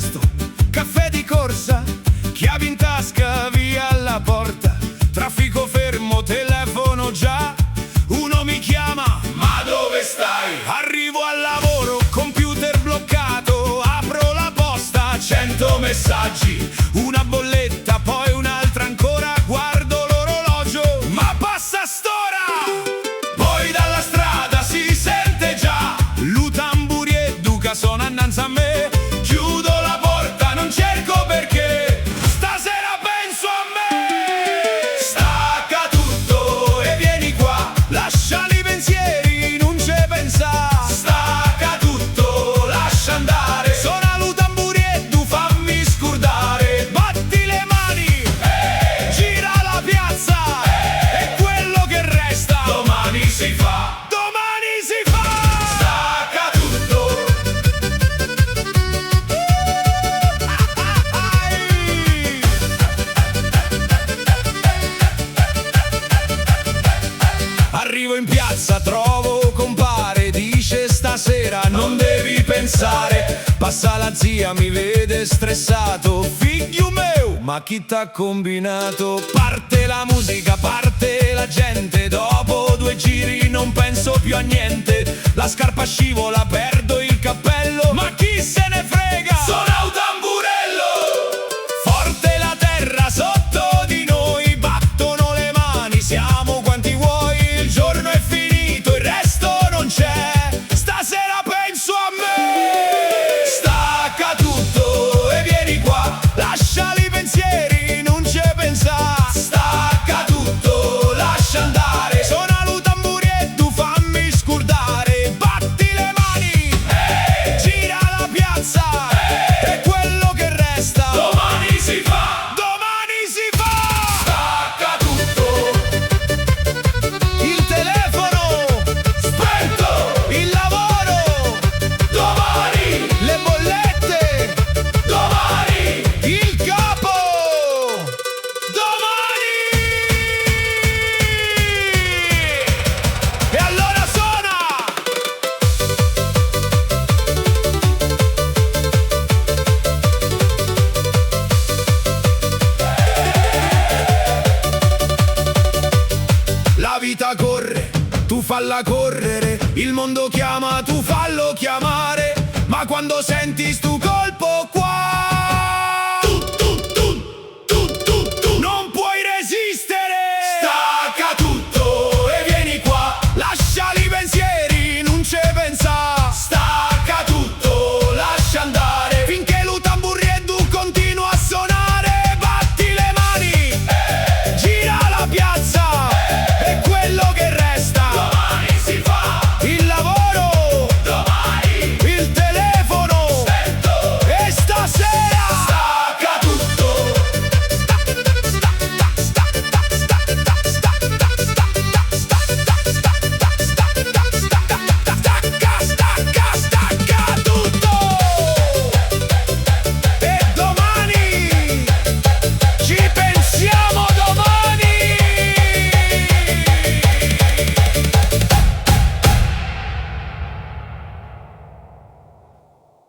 presto, caffè di corsa, chiavi in tasca, via alla porta. Traffico fermo, telefono già, uno mi chiama, ma dove stai? Arrivo al lavoro, computer bloccato, apro la posta, 100 messaggi, una bolletta, poi un'altra ancora, guardo l'orologio, ma passa st'ora! Poi dalla strada si sente già l'utamburi e duca sono annanzi a me, chiudo la porta, non cerco perché, stasera penso a me! Stacca tutto e vieni qua, lasciali i pensieri, non ci pensa. Stacca tutto, lascia andare, suona l'utamburi e du, fammi scordare. Batti le mani, gira la piazza, e quello che resta domani si fa. Domani si fa! Stacca tutto. Arrivo in piazza, trovo compare, dice stasera non devi pensare. Passa la zia, mi vede stressato, figlio meu, ma chi t'ha combinato? Parte la musica, parte la gente, dopo 2 giri non penso più a niente. La scarpa scivola, perdo il cappello, ma chi se ne frega? Suona un tamburello! Forte la terra sotto di noi, battono le mani, siamo quanti vuoi. Il giorno è finito, il resto non c'è, stasera penso a me. Stacca tutto e vieni qua, lasciali i pensieri, non ci pensa. Stacca tutto, lascia andare, suona l'utamburi e tu, fammi scordare. Batti le mani, gira la piazza, e quello che resta domani si fa. Domani si fa! Stacca tutto. Il telefono spento, il lavoro domani, le bollette domani, il capo domani. E allora suona! La vita corre, tu falla correre, il mondo chiama, tu fallo chiamare, ma quando senti stu colpo